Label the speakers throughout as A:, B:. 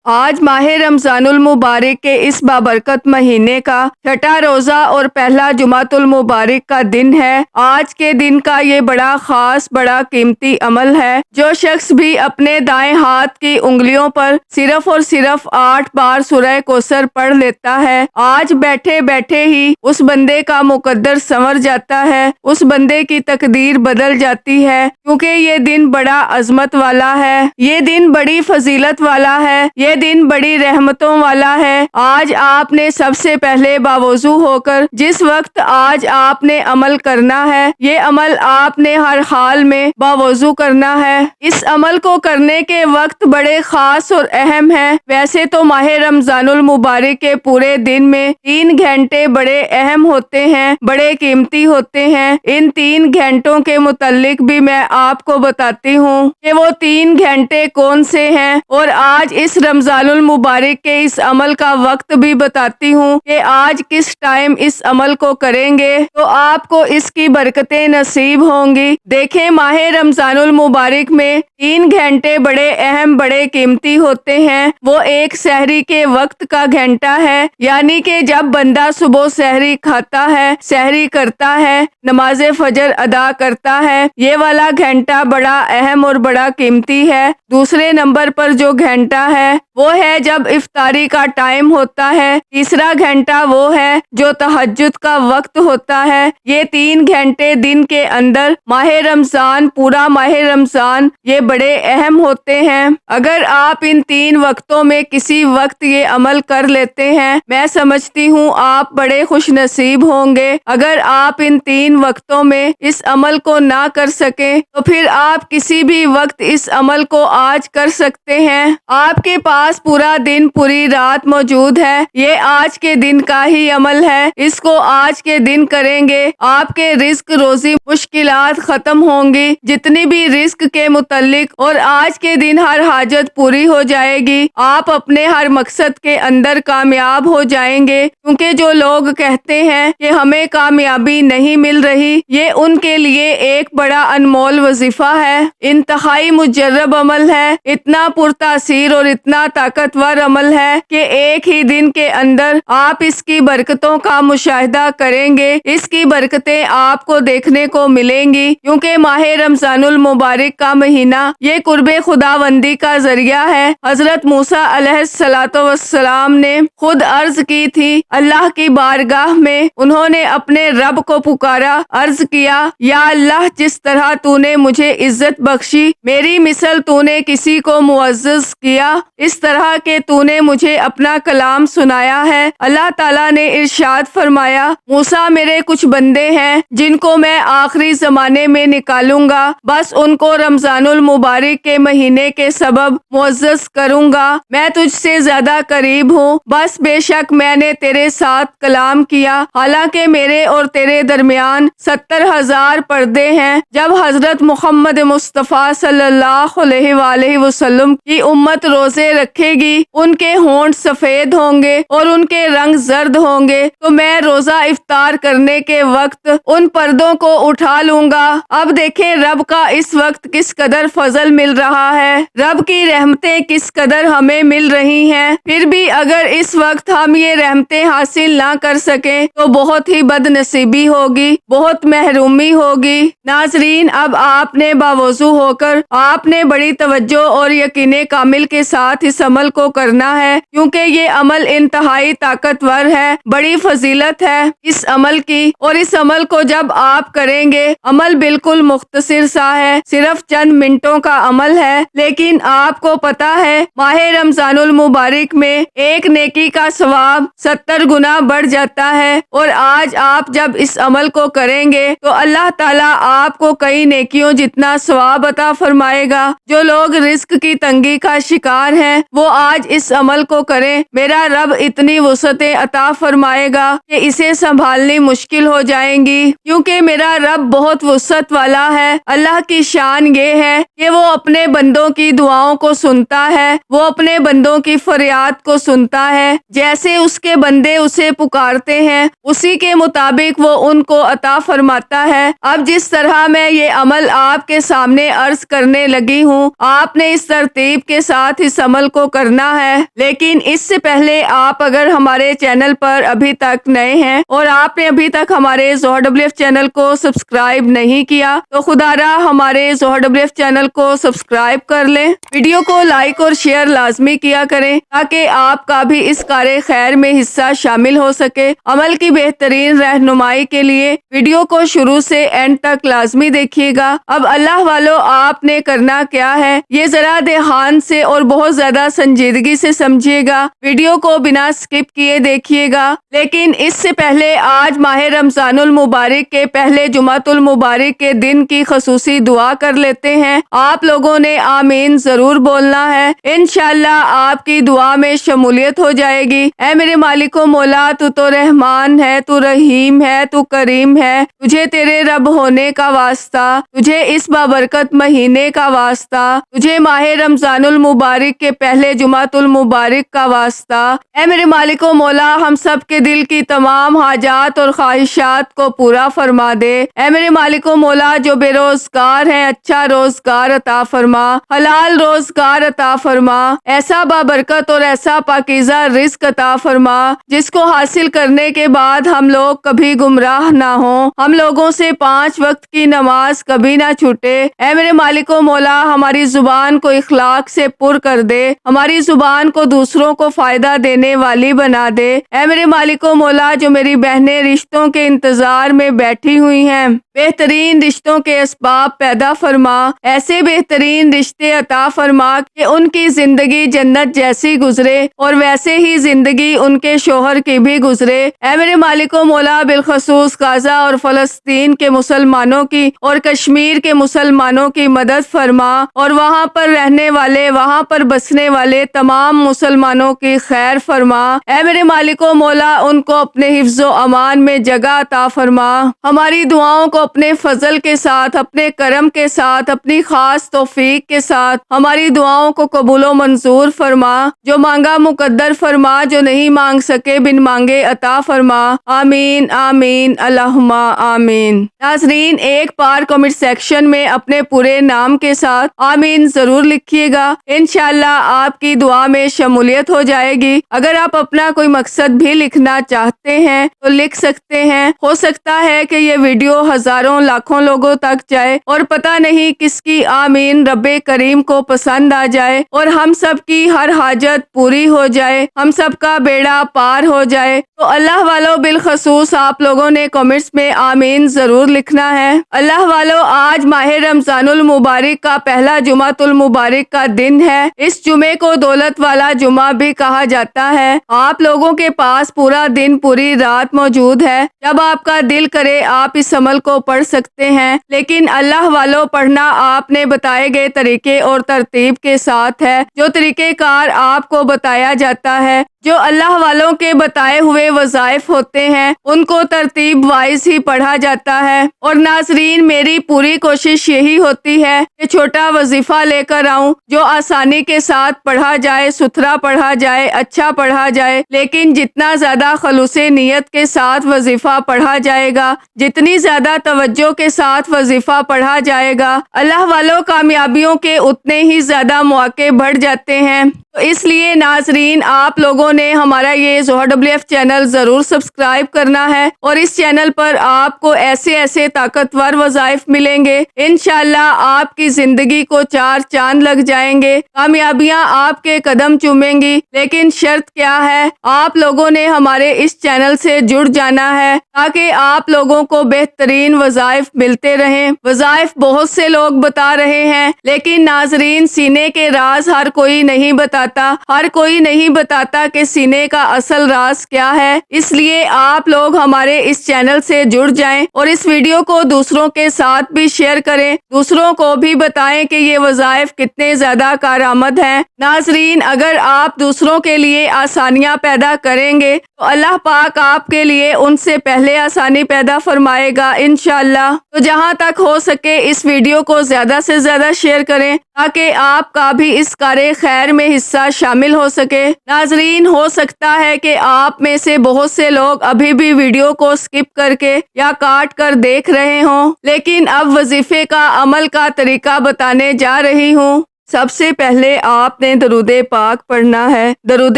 A: آج ماہ رمضان المبارک کے اس بابرکت مہینے کا چھٹا روزہ اور پہلا جمعۃ المبارک کا دن ہے۔ آج کے دن کا یہ بڑا خاص، بڑا قیمتی عمل ہے۔ جو شخص بھی اپنے دائیں ہاتھ کی انگلیوں پر صرف اور صرف 8 بار سورہ کوثر پڑھ لیتا ہے، آج بیٹھے بیٹھے ہی اس بندے کا مقدر سنور جاتا ہے، اس بندے کی تقدیر بدل جاتی ہے، کیونکہ یہ دن بڑا عظمت والا ہے، یہ دن بڑی فضیلت والا ہے، یہ دن بڑی رحمتوں والا ہے۔ آج آپ نے سب سے پہلے باوضو ہو کر جس وقت آج آپ نے عمل کرنا ہے، یہ عمل آپ نے ہر حال میں باوضو کرنا ہے۔ اس عمل کو کرنے کے وقت بڑے خاص اور اہم ہیں۔ ویسے تو ماہ رمضان المبارک کے پورے دن میں 3 گھنٹے بڑے اہم ہوتے ہیں، بڑے قیمتی ہوتے ہیں۔ ان 3 گھنٹوں کے متعلق بھی میں آپ کو بتاتی ہوں کہ وہ 3 گھنٹے کون سے ہیں، اور آج اس رمضان المبارک کے اس عمل کا وقت بھی بتاتی ہوں کہ آج کس ٹائم اس عمل کو کریں گے تو آپ کو اس کی برکتیں نصیب ہوں گی۔ دیکھیں، ماہ رمضان المبارک میں 3 گھنٹے بڑے اہم، بڑے قیمتی ہوتے ہیں۔ وہ ایک سحری کے وقت کا گھنٹہ ہے، یعنی کہ جب بندہ صبح سحری کھاتا ہے، سحری کرتا ہے، نماز فجر ادا کرتا ہے، یہ والا گھنٹہ بڑا اہم اور بڑا قیمتی ہے۔ دوسرے نمبر پر جو گھنٹہ ہے وہ ہے جب افطاری کا ٹائم ہوتا ہے۔ تیسرا گھنٹہ وہ ہے جو تہجد کا وقت ہوتا ہے۔ یہ 3 گھنٹے دن کے اندر ماہ رمضان، پورا ماہ رمضان، یہ بڑے اہم ہوتے ہیں۔ اگر آپ ان 3 وقتوں میں کسی وقت یہ عمل کر لیتے ہیں، میں سمجھتی ہوں آپ بڑے خوش نصیب ہوں گے۔ اگر آپ ان 3 وقتوں میں اس عمل کو نہ کر سکیں تو پھر آپ کسی بھی وقت اس عمل کو آج کر سکتے ہیں۔ آپ کے پاس پورا دن، پوری رات موجود ہے۔ یہ آج کے دن کا ہی عمل ہے۔ اس کو آج کے دن کریں گے، آپ کے رزق، روزی، مشکلات ختم ہوں گی، جتنی بھی رزق کے متعلق، اور آج کے دن ہر حاجت پوری ہو جائے گی۔ آپ اپنے ہر مقصد کے اندر کامیاب ہو جائیں گے، کیونکہ جو لوگ کہتے ہیں کہ ہمیں کامیابی نہیں مل رہی، یہ ان کے لیے ایک بڑا انمول وظیفہ ہے، انتہائی مجرب عمل ہے، اتنا پرتاثیر اور اتنا طاقتور عمل ہے کہ ایک ہی دن کے اندر آپ اس کی برکتوں کا مشاہدہ کریں گے، اس کی برکتیں آپ کو دیکھنے کو ملیں گی، کیونکہ ماہ رمضان المبارک کا مہینہ یہ قرب خداوندی کا ذریعہ ہے۔ حضرت موسیٰ علیہ السلام نے خود عرض کی تھی اللہ کی بارگاہ میں، انہوں نے اپنے رب کو پکارا، عرض کیا، یا اللہ، جس طرح تو نے مجھے عزت بخشی، میری مثل تو نے کسی کو معزز کیا، اس طرح کہ تو نے مجھے اپنا کلام سنایا ہے۔ اللہ تعالیٰ نے ارشاد فرمایا، موسیٰ، میرے کچھ بندے ہیں جن کو میں آخری زمانے میں نکالوں گا، بس ان کو رمضان المبارک کے مہینے کے سبب معزز کروں گا۔ میں تجھ سے زیادہ قریب ہوں، بس بے شک میں نے تیرے ساتھ کلام کیا، حالانکہ میرے اور تیرے درمیان 70,000 پردے ہیں۔ جب حضرت محمد مصطفیٰ صلی اللہ علیہ وآلہ وسلم کی امت روزے رکھے گی، ان کے ہونٹ سفید ہوں گے اور ان کے رنگ زرد ہوں گے، تو میں روزہ افطار کرنے کے وقت ان پردوں کو اٹھا لوں گا۔ اب دیکھیں رب کا اس وقت کس قدر فضل مل رہا ہے، رب کی رحمتیں کس قدر ہمیں مل رہی ہیں۔ پھر بھی اگر اس وقت ہم یہ رحمتیں حاصل نہ کر سکیں تو بہت ہی بد نصیبی ہوگی، بہت محرومی ہوگی۔ ناظرین، اب آپ نے باوضو ہو کر آپ نے بڑی توجہ اور یقین کامل کے ساتھ اس عمل کو کرنا ہے، کیونکہ یہ عمل انتہائی طاقتور ہے، بڑی فضیلت ہے اس عمل کی، اور اس عمل کو جب آپ کریں گے، عمل بالکل مختصر سا ہے، صرف چند منٹوں کا عمل ہے، لیکن آپ کو پتا ہے ماہ رمضان المبارک میں ایک نیکی کا ثواب 70 گنا بڑھ جاتا ہے، اور آج آپ جب اس عمل کو کریں گے تو اللہ تعالیٰ آپ کو کئی نیکیوں جتنا ثواب عطا فرمائے گا۔ جو لوگ رزق کی تنگی کا شکار ہیں وہ آج اس عمل کو کریں، میرا رب اتنی وسعتیں عطا فرمائے گا کہ اسے سنبھالنی مشکل ہو جائیں گی، کیونکہ میرا رب بہت وسعت والا ہے۔ اللہ کی شان یہ ہے کہ وہ اپنے بندوں کی دعاؤں کو سنتا ہے، وہ اپنے بندوں کی فریاد کو سنتا ہے، جیسے اس کے بندے اسے پکارتے ہیں اسی کے مطابق وہ ان کو عطا فرماتا ہے۔ اب جس طرح میں یہ عمل آپ کے سامنے عرض کرنے لگی ہوں، آپ نے اس ترتیب کے ساتھ اس عمل کو کرنا ہے، لیکن اس سے پہلے آپ اگر ہمارے چینل پر ابھی تک نئے ہیں اور آپ نے ابھی تک ہمارے ظہور WF چینل کو سبسکرائب نہیں کیا تو خدا را ہمارے ظہور WF چینل کو سبسکرائب کر لیں، ویڈیو کو لائک اور شیئر لازمی کیا کریں تاکہ آپ کا بھی اس کار خیر میں حصہ شامل ہو سکے۔ عمل کی بہترین رہنمائی کے لیے ویڈیو کو شروع سے اینڈ تک لازمی دیکھیے گا۔ اب اللہ والو آپ نے کرنا کیا ہے یہ ذرا دھیان سے اور بہت زیادہ سنجیدگی سے سمجھیے گا، ویڈیو کو بنا سکپ کیے دیکھیے گا۔ لیکن اس سے پہلے آج ماہ رمضان المبارک کے پہلے جمعۃ المبارک کے دن کی خصوصی دعا کر لیتے ہیں۔ آپ لوگوں نے آمین ضرور بولنا ہے، انشاءاللہ آپ کی دعا میں شمولیت ہو جائے گی۔ اے میرے مالک و مولا، تو رحمان ہے، تو رحیم ہے، تو کریم ہے، تجھے تیرے رب ہونے کا واسطہ، تجھے اس بابرکت مہینے کا واسطہ، تجھے ماہ رمضان المبارک کے پہلے جمعۃ المبارک کا واسطہ۔ اے میرے مالک و مولا، ہم سب کے دل کی تمام حاجات اور خواہشات کو پورا فرما دے۔ اے میرے مالک و مولا، جو بے روزگار ہیں اچھا روزگار عطا فرما، حلال روزگار عطا فرما، ایسا بابرکت اور ایسا پاکیزہ رزق عطا فرما جس کو حاصل کرنے کے بعد ہم لوگ کبھی گمراہ نہ ہوں، ہم لوگوں سے 5 وقت کی نماز کبھی نہ چھوٹے۔ اے میرے مالک و مولا، ہماری زبان کو اخلاق سے پر کر دے، ہماری زبان کو دوسروں کو فائدہ دینے والی بنا دے۔ اے میرے مالک و مولا، جو میری بہنیں رشتوں کے انتظار میں بیٹھی ہوئی ہیں، بہترین رشتوں کے اسباب پیدا فرما، ایسے بہترین رشتے عطا فرما کہ ان کی زندگی جنت جیسی گزرے اور ویسے ہی زندگی ان کے شوہر کی بھی گزرے۔ اے میرے مالک و مولا، بالخصوص غزہ اور فلسطین کے مسلمانوں کی اور کشمیر کے مسلمانوں کی مدد فرما اور وہاں پر رہنے والے، وہاں پر بسنے والے تمام مسلمانوں کی خیر فرما۔ اے میرے مالک و مولا، ان کو اپنے حفظ و امان میں جگہ عطا فرما، ہماری دعاؤں کو اپنے فضل کے ساتھ، اپنے کرم کے ساتھ، اپنی خاص توفیق کے ساتھ ہماری دعاؤں کو قبول و منظور فرما، جو مانگا مقدر فرما، جو نہیں مانگ سکے بن مانگے عطا فرما۔ آمین آمین اللہم آمین۔ ناظرین، ایک بار کمنٹ سیکشن میں اپنے پورے نام کے ساتھ آمین ضرور لکھیے گا، انشاءاللہ آپ کی دعا میں شمولیت ہو جائے گی۔ اگر آپ اپنا کوئی مقصد بھی لکھنا چاہتے ہیں تو لکھ سکتے ہیں، ہو سکتا ہے کہ یہ ویڈیو ہزاروں لاکھوں لوگوں تک جائے اور پتہ نہیں کس کی آمین رب کریم کو پسند آ جائے اور ہم سب کی ہر حاجت پوری ہو جائے، ہم سب کا بیڑا پار ہو جائے۔ تو اللہ والو، بالخصوص آپ لوگوں نے کمنٹس میں آمین ضرور لکھنا ہے۔ اللہ والو، آج ماہ رمضان المبارک کا پہلا جمعۃ المبارک کا دن ہے۔ اس جمعے کو دولت والا جمعہ بھی کہا جاتا ہے۔ آپ لوگوں کے پاس پورا دن پوری رات موجود ہے، جب آپ کا دل کرے آپ اس عمل کو پڑھ سکتے ہیں، لیکن اللہ والو پڑھنا آپ نے بتائے گئے طریقے اور ترتیب کے ساتھ ہے، جو طریقہ کار آپ کو بتایا جاتا ہے۔ جو اللہ والوں کے بتائے ہوئے وظائف ہوتے ہیں ان کو ترتیب وائز ہی پڑھا جاتا ہے۔ اور ناظرین، میری پوری کوشش یہی ہوتی ہے کہ چھوٹا وظیفہ لے کر آؤں جو آسانی کے ساتھ پڑھا جائے، ستھرا پڑھا جائے، اچھا پڑھا جائے، لیکن جتنا زیادہ خلوص نیت کے ساتھ وظیفہ پڑھا جائے گا، جتنی زیادہ توجہ کے ساتھ وظیفہ پڑھا جائے گا، اللہ والوں کامیابیوں کے اتنے ہی زیادہ مواقع بڑھ جاتے ہیں۔ تو اس لیے ناظرین، آپ لوگوں نے ہمارا یہ ظہور WF چینل ضرور سبسکرائب کرنا ہے اور اس چینل پر آپ کو ایسے طاقتور وظائف ملیں گے، انشاءاللہ آپ کی زندگی کو 4 چاند لگ جائیں گے، کامیابیاں آپ کے قدم چومیں گی۔ لیکن شرط کیا ہے؟ آپ لوگوں نے ہمارے اس چینل سے جڑ جانا ہے تاکہ آپ لوگوں کو بہترین وظائف ملتے رہیں۔ وظائف بہت سے لوگ بتا رہے ہیں، لیکن ناظرین، سینے کے راز ہر کوئی نہیں بتاتا، ہر کوئی نہیں بتاتا کہ سینے کا اصل راز کیا ہے۔ اس لیے آپ لوگ ہمارے اس چینل سے جڑ جائیں اور اس ویڈیو کو دوسروں کے ساتھ بھی شیئر کریں، دوسروں کو بھی بتائیں کہ یہ وظائف کتنے زیادہ کارآمد ہیں۔ ناظرین، اگر آپ دوسروں کے لیے آسانیاں پیدا کریں گے تو اللہ پاک آپ کے لیے ان سے پہلے آسانی پیدا فرمائے گا انشاءاللہ۔ تو جہاں تک ہو سکے اس ویڈیو کو زیادہ سے زیادہ شیئر کریں تاکہ آپ کا بھی اس کار خیر میں حصہ شامل ہو سکے۔ ناظرین، ہو سکتا ہے کہ آپ میں سے بہت سے لوگ ابھی بھی ویڈیو کو سکپ کر کے یا کاٹ کر دیکھ رہے ہوں، لیکن اب وظیفے کا عمل کا طریقہ بتانے جا رہی ہوں۔ سب سے پہلے آپ نے درود پاک پڑھنا ہے۔ درود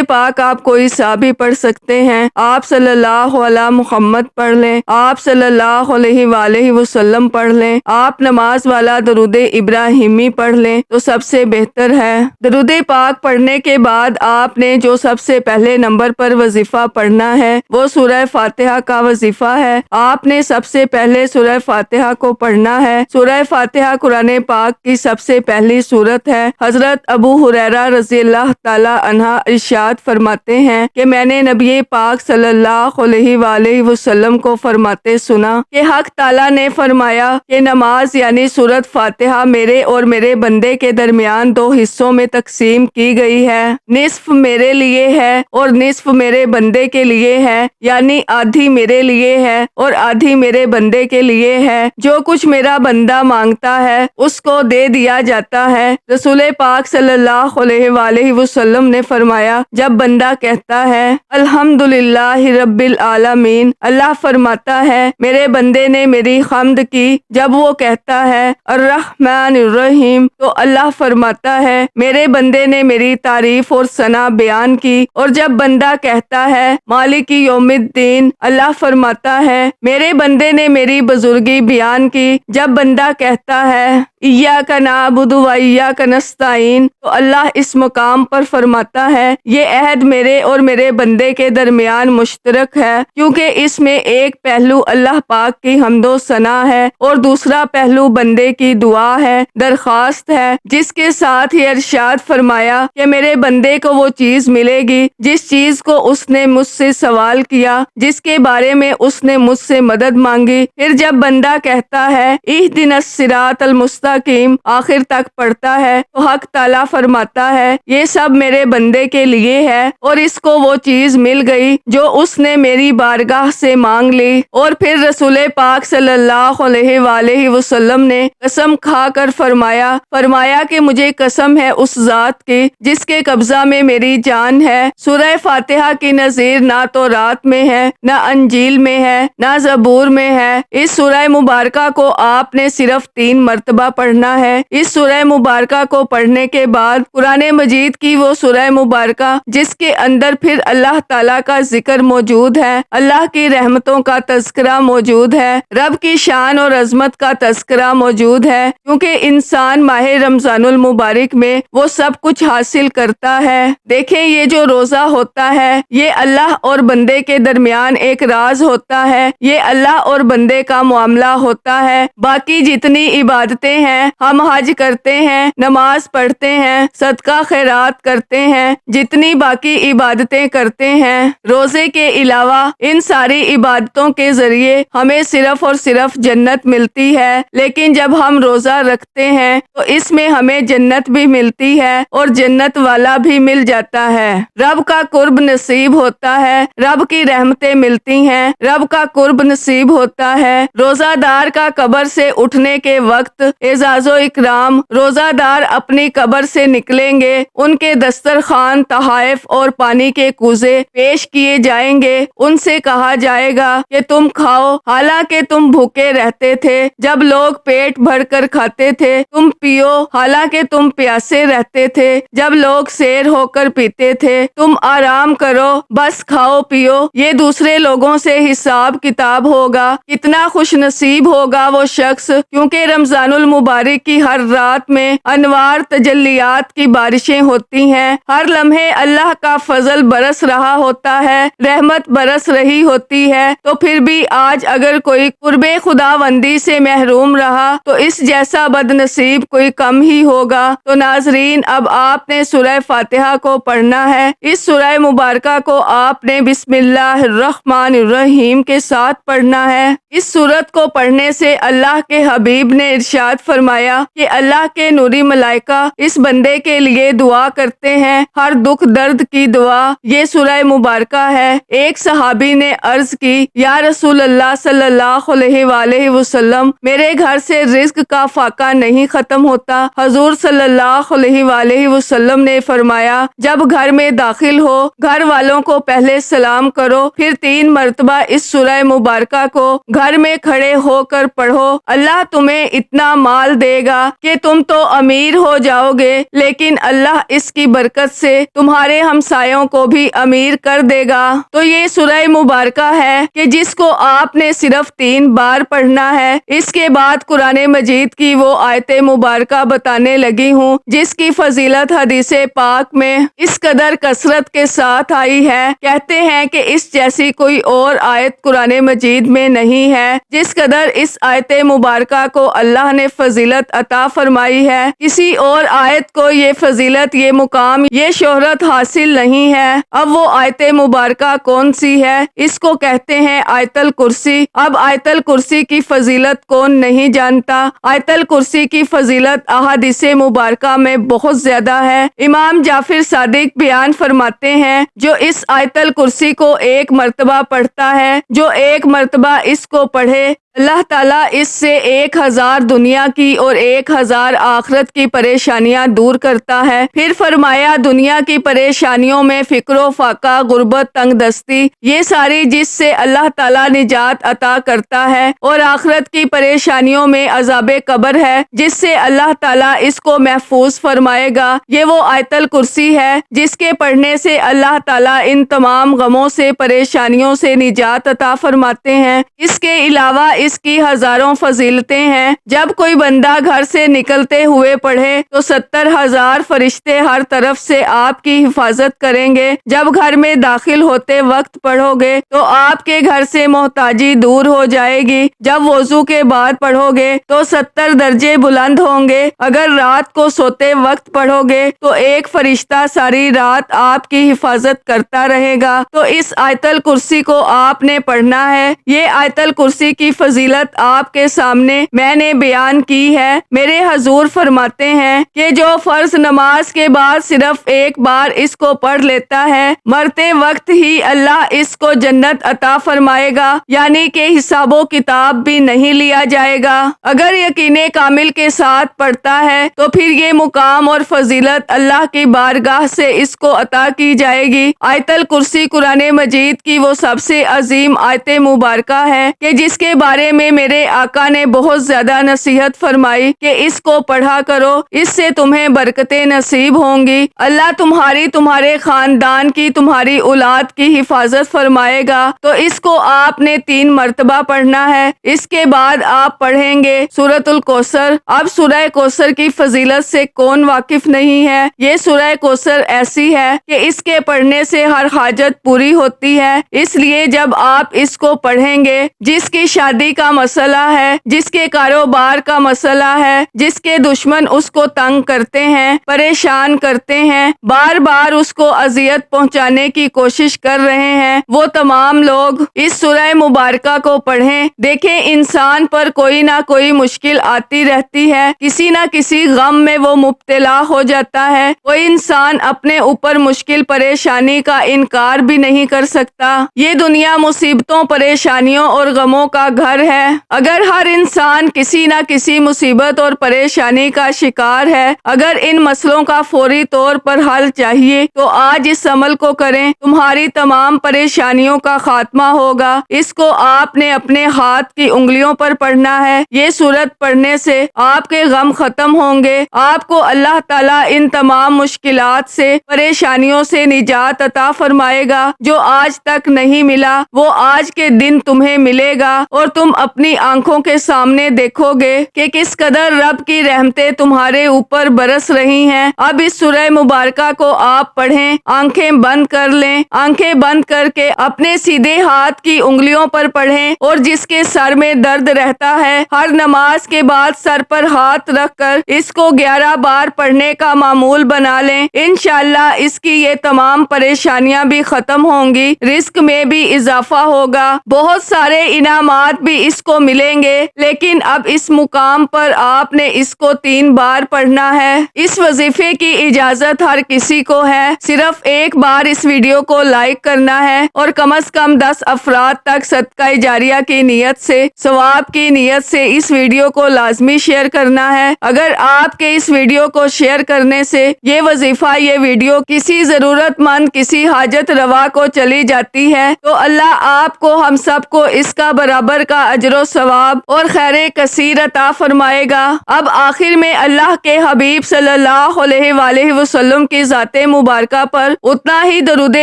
A: پاک آپ کوئی سا بھی پڑھ سکتے ہیں۔ آپ صلی اللہ علیہ محمد پڑھ لیں، آپ صلی اللہ علیہ وآلہ وسلم پڑھ لیں، آپ نماز والا درود ابراہیمی پڑھ لیں تو سب سے بہتر ہے۔ درود پاک پڑھنے کے بعد آپ نے جو سب سے پہلے نمبر پر وظیفہ پڑھنا ہے وہ سورہ فاتحہ کا وظیفہ ہے۔ آپ نے سب سے پہلے سورہ فاتحہ کو پڑھنا ہے۔ سورہ فاتحہ قرآن پاک کی سب سے پہلی سورت ہے۔ حضرت ابو ہریرہ رضی اللہ تعالی عنہ ارشاد فرماتے ہیں کہ میں نے نبی پاک صلی اللہ علیہ وآلہ وسلم کو فرماتے سنا کہ حق تعالی نے فرمایا کہ نماز یعنی سورت فاتحہ میرے اور میرے بندے کے درمیان دو حصوں میں تقسیم کی گئی ہے، نصف میرے لیے ہے اور نصف میرے بندے کے لیے ہے، یعنی آدھی میرے لیے ہے اور آدھی میرے بندے کے لیے ہے۔ جو کچھ میرا بندہ مانگتا ہے اس کو دے دیا جاتا ہے۔ رسول پاک صلی اللہ علیہ وآلہ وسلم نے فرمایا جب بندہ کہتا ہے الحمدللہ رب العالمین، اللہ فرماتا ہے میرے بندے نے میری حمد کی۔ جب وہ کہتا ہے الرحمن الرحیم تو اللہ فرماتا ہے میرے بندے نے میری تعریف اور ثنا بیان کی۔ اور جب بندہ کہتا ہے مالک یوم الدین، اللہ فرماتا ہے میرے بندے نے میری بزرگی بیان کی۔ جب بندہ کہتا ہے ایاک نعبد و ایاک نستعین تو اللہ اس مقام پر فرماتا ہے یہ عہد میرے اور میرے بندے کے درمیان مشترک ہے، کیونکہ اس میں ایک پہلو اللہ پاک کی حمد و ثنا ہے اور دوسرا پہلو بندے کی دعا ہے، درخواست ہے، جس کے ساتھ یہ ارشاد فرمایا کہ میرے بندے کو وہ چیز ملے گی جس چیز کو اس نے مجھ سے سوال کیا، جس کے بارے میں اس نے مجھ سے مدد مانگی۔ پھر جب بندہ کہتا ہے اہدنا الصراط المستقیم آخر تک پڑھتا ہے تو حق تعالیٰ فرماتا ہے یہ سب میرے بندے کے لیے ہے اور اس کو وہ چیز مل گئی جو اس نے میری بارگاہ سے مانگ لی۔ اور پھر رسول پاک صلی اللہ علیہ وآلہ وسلم نے قسم کھا کر فرمایا کہ مجھے قسم ہے اس ذات کی جس کے قبضہ میں میری جان ہے، سورہ فاتحہ کی نظیر نہ تو رات میں ہے، نہ انجیل میں ہے، نہ زبور میں ہے۔ اس سورہ مبارکہ کو آپ نے صرف 3 مرتبہ پڑھنا ہے۔ اس سورہ مبارکہ کو پڑھنے کے بعد قرآن مجید کی وہ سورہ مبارکہ جس کے اندر پھر اللہ تعالیٰ کا ذکر موجود ہے، اللہ کی رحمتوں کا تذکرہ موجود ہے، رب کی شان اور عظمت کا تذکرہ موجود ہے، کیونکہ انسان ماہ رمضان المبارک میں وہ سب کچھ حاصل کرتا ہے۔ دیکھیں یہ جو روزہ ہوتا ہے یہ اللہ اور بندے کے درمیان ایک راز ہوتا ہے، یہ اللہ اور بندے کا معاملہ ہوتا ہے۔ باقی جتنی عبادتیں ہیں ہم حج کرتے ہیں، نماز پڑھتے ہیں، صدقہ خیرات کرتے ہیں، جتنی باقی عبادتیں کرتے ہیں روزے کے علاوہ، ان ساری عبادتوں کے ذریعے ہمیں صرف اور صرف جنت ملتی ہے۔ لیکن جب ہم روزہ رکھتے ہیں تو اس میں ہمیں جنت بھی ملتی ہے اور جنت والا بھی مل جاتا ہے، رب کا قرب نصیب ہوتا ہے، رب کی رحمتیں ملتی ہیں، رب کا قرب نصیب ہوتا ہے۔ روزہ دار کا قبر سے اٹھنے کے وقت اعزاز و اکرام، روزہ دار اپنی قبر سے نکلیں گے، ان کے دسترخوان، تحائف اور پانی کے کوزے پیش کیے جائیں گے، ان سے کہا جائے گا کہ تم کھاؤ حالانکہ تم بھوکے رہتے تھے، جب لوگ پیٹ بھر کر کھاتے تھے، تم پیو حالانکہ تم پیاسے رہتے تھے، جب لوگ سیر ہو کر پیتے تھے، تم آرام کرو بس کھاؤ پیو، یہ دوسرے لوگوں سے حساب کتاب ہوگا۔ کتنا خوش نصیب ہوگا وہ شخص، کیونکہ رمضان المبارک کی ہر رات میں انوار تجلیات کی بارشیں ہوتی ہیں، ہر لمحے اللہ کا فضل برس رہا ہوتا ہے، رحمت برس رہی ہوتی ہے، تو پھر بھی آج اگر کوئی قرب خداوندی سے محروم رہا تو اس جیسا بد نصیب کوئی کم ہی ہوگا۔ تو ناظرین اب آپ نے سورہ فاتحہ کو پڑھنا ہے۔ اس سورہ مبارکہ کو آپ نے بسم اللہ الرحمن الرحیم کے ساتھ پڑھنا ہے۔ اس سورت کو پڑھنے سے اللہ کے حبیب نے ارشاد فرمایا کہ اللہ کے نوری ملائکہ اس بندے کے لیے دعا کرتے ہیں، ہر دکھ درد کی دعا یہ سورہ مبارکہ ہے۔ ایک صحابی نے عرض کی یا رسول اللہ صلی اللہ علیہ وآلہ وسلم میرے گھر سے رزق کا فاقہ نہیں ختم ہوتا۔ حضور صلی اللہ علیہ وآلہ وسلم نے فرمایا جب گھر میں داخل ہو گھر والوں کو پہلے سلام کرو، پھر 3 مرتبہ اس سورہ مبارکہ کو گھر میں کھڑے ہو کر پڑھو، اللہ تمہیں اتنا مال ڈال دے گا کہ تم تو امیر ہو جاؤ گے، لیکن اللہ اس کی برکت سے تمہارے ہمسایوں کو بھی امیر کر دے گا۔ تو یہ سورہ مبارکہ ہے کہ جس کو آپ نے صرف 3 بار پڑھنا ہے۔ اس کے بعد قرآن مجید کی وہ آیت مبارکہ بتانے لگی ہوں جس کی فضیلت حدیث پاک میں اس قدر کثرت کے ساتھ آئی ہے، کہتے ہیں کہ اس جیسی کوئی اور آیت قرآن مجید میں نہیں ہے جس قدر اس آیت مبارکہ کو اللہ نے فضیلت عطا فرمائی ہے۔ کسی اور آیت کو یہ فضیلت، یہ مقام، یہ شہرت حاصل نہیں ہے۔ اب وہ آیت مبارکہ کون سی ہے؟ اس کو کہتے ہیں آیت الکرسی۔ اب آیت الکرسی کی فضیلت کون نہیں جانتا؟ آیت الکرسی کی فضیلت احادیث مبارکہ میں بہت زیادہ ہے۔ امام جعفر صادق بیان فرماتے ہیں، جو اس آیت الکرسی کو 1 مرتبہ پڑھتا ہے، جو 1 مرتبہ اس کو پڑھے، اللہ تعالیٰ اس سے 1000 دنیا کی اور 1000 آخرت کی پریشانیاں دور کرتا ہے۔ پھر فرمایا دنیا کی پریشانیوں میں فقر و فاقہ، غربت، تنگ دستی، یہ ساری جس سے اللہ تعالیٰ نجات عطا کرتا ہے، اور آخرت کی پریشانیوں میں عذاب قبر ہے جس سے اللہ تعالیٰ اس کو محفوظ فرمائے گا۔ یہ وہ آیت الکرسی ہے جس کے پڑھنے سے اللہ تعالیٰ ان تمام غموں سے، پریشانیوں سے نجات عطا فرماتے ہیں۔ اس کے علاوہ اس کی ہزاروں فضیلتیں ہیں۔ جب کوئی بندہ گھر سے نکلتے ہوئے پڑھے تو 70,000 فرشتے ہر طرف سے آپ کی حفاظت کریں گے۔ جب گھر میں داخل ہوتے وقت پڑھو گے تو آپ کے گھر سے محتاجی دور ہو جائے گی۔ جب وضو کے بعد پڑھو گے تو 70 درجے بلند ہوں گے۔ اگر رات کو سوتے وقت پڑھو گے تو ایک فرشتہ ساری رات آپ کی حفاظت کرتا رہے گا۔ تو اس آیت الکرسی کو آپ نے پڑھنا ہے۔ یہ آیت الکرسی کی فضیلت آپ کے سامنے میں نے بیان کی ہے۔ میرے حضور فرماتے ہیں کہ جو فرض نماز کے بعد صرف 1 بار اس کو پڑھ لیتا ہے، مرتے وقت ہی اللہ اس کو جنت عطا فرمائے گا، یعنی کہ حساب و کتاب بھی نہیں لیا جائے گا۔ اگر یقین کامل کے ساتھ پڑھتا ہے تو پھر یہ مقام اور فضیلت اللہ کی بارگاہ سے اس کو عطا کی جائے گی۔ آیت الکرسی قرآن مجید کی وہ سب سے عظیم آیت مبارکہ ہے کہ جس کے بارے میں میرے آقا نے بہت زیادہ نصیحت فرمائی کہ اس کو پڑھا کرو، اس سے تمہیں برکتیں نصیب ہوں گی، اللہ تمہارے خاندان کی، تمہاری اولاد کی حفاظت فرمائے گا۔ تو اس کو آپ نے 3 مرتبہ پڑھنا ہے۔ اس کے بعد آپ پڑھیں گے سورۃ الکوثر۔ اب سورہ کوثر کی فضیلت سے کون واقف نہیں ہے؟ یہ سورہ کوثر ایسی ہے کہ اس کے پڑھنے سے ہر حاجت پوری ہوتی ہے۔ اس لیے جب آپ اس کو پڑھیں گے، جس کی شادی کا مسئلہ ہے، جس کے کاروبار کا مسئلہ ہے، جس کے دشمن اس کو تنگ کرتے ہیں، پریشان کرتے ہیں، بار بار اس کو اذیت پہنچانے کی کوشش کر رہے ہیں، وہ تمام لوگ اس سورہ مبارکہ کو پڑھیں۔ دیکھیں انسان پر کوئی نہ کوئی مشکل آتی رہتی ہے، کسی نہ کسی غم میں وہ مبتلا ہو جاتا ہے۔ کوئی انسان اپنے اوپر مشکل پریشانی کا انکار بھی نہیں کر سکتا۔ یہ دنیا مصیبتوں، پریشانیوں اور غموں کا گھر ہے۔ اگر ہر انسان کسی نہ کسی مصیبت اور پریشانی کا شکار ہے، اگر ان مسئلوں کا فوری طور پر حل چاہیے تو آج اس عمل کو کریں، تمہاری تمام پریشانیوں کا خاتمہ ہوگا۔ اس کو آپ نے اپنے ہاتھ کی انگلیوں پر پڑھنا ہے۔ یہ سورت پڑھنے سے آپ کے غم ختم ہوں گے، آپ کو اللہ تعالیٰ ان تمام مشکلات سے، پریشانیوں سے نجات عطا فرمائے گا۔ جو آج تک نہیں ملا وہ آج کے دن تمہیں ملے گا، اور تم اپنی آنکھوں کے سامنے دیکھو گے کہ کس قدر رب کی رحمتیں تمہارے اوپر برس رہی ہیں۔ اب اس سورہ مبارکہ کو آپ پڑھیں، آنکھیں بند کر لیں، آنکھیں بند کر کے اپنے سیدھے ہاتھ کی انگلیوں پر پڑھیں، اور جس کے سر میں درد رہتا ہے ہر نماز کے بعد سر پر ہاتھ رکھ کر اس کو 11 بار پڑھنے کا معمول بنا لیں۔ انشاءاللہ اس کی یہ تمام پریشانیاں بھی ختم ہوں گی، رزق میں بھی اضافہ ہوگا، بہت سارے انعامات بھی اس کو ملیں گے۔ لیکن اب اس مقام پر آپ نے اس کو 3 بار پڑھنا ہے۔ اس وظیفے کی اجازت ہر کسی کو ہے، صرف 1 بار اس ویڈیو کو لائک کرنا ہے اور کم از کم 10 افراد تک صدقہ جاریہ کی نیت سے، ثواب کی نیت سے اس ویڈیو کو لازمی شیئر کرنا ہے۔ اگر آپ کے اس ویڈیو کو شیئر کرنے سے یہ وظیفہ، یہ ویڈیو کسی ضرورت مند، کسی حاجت روا کو چلی جاتی ہے تو اللہ آپ کو، ہم سب کو اس کا برابر کا اجر و ثواب اور خیر کثیر عطا فرمائے گا۔ اب آخر میں اللہ کے حبیب صلی اللہ علیہ وآلہ وسلم کی ذات مبارکہ پر اتنا ہی درود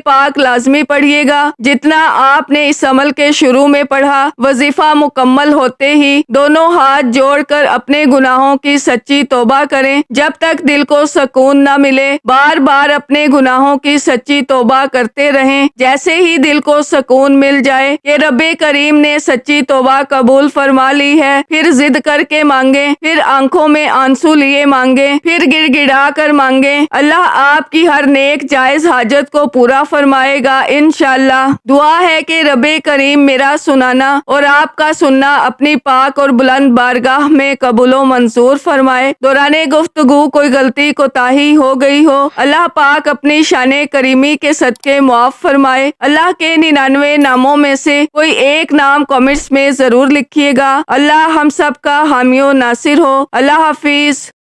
A: پاک لازمی پڑھیے گا جتنا آپ نے اس عمل کے شروع میں پڑھا۔ وظیفہ مکمل ہوتے ہی دونوں ہاتھ جوڑ کر اپنے گناہوں کی سچی توبہ کریں جب تک دل کو سکون نہ ملے۔ بار بار اپنے گناہوں کی سچی توبہ کرتے رہیں۔ جیسے ہی دل کو سکون مل جائے کہ رب کریم نے سچی توبہ قبول فرما لی ہے، پھر ضد کر کے مانگیں، پھر آنکھوں میں آنسو لیے مانگیں، پھر گڑ گڑا کر مانگیں۔ اللہ آپ کی ہر نیک جائز حاجت کو پورا فرمائے گا انشاءاللہ۔ دعا ہے کہ رب کریم میرا سنانا اور آپ کا سننا اپنی پاک اور بلند بارگاہ میں قبول و منظور فرمائے۔ دوران گفتگو کوئی غلطی کوتاہی ہو گئی ہو، اللہ پاک اپنی شان کریمی کے صدقے معاف فرمائے۔ اللہ کے 99 ناموں میں سے کوئی ایک نام کمنٹس میں ضرور لکھیے گا۔ اللہ ہم سب کا حامی و ناصر ہو۔ اللہ حافظ۔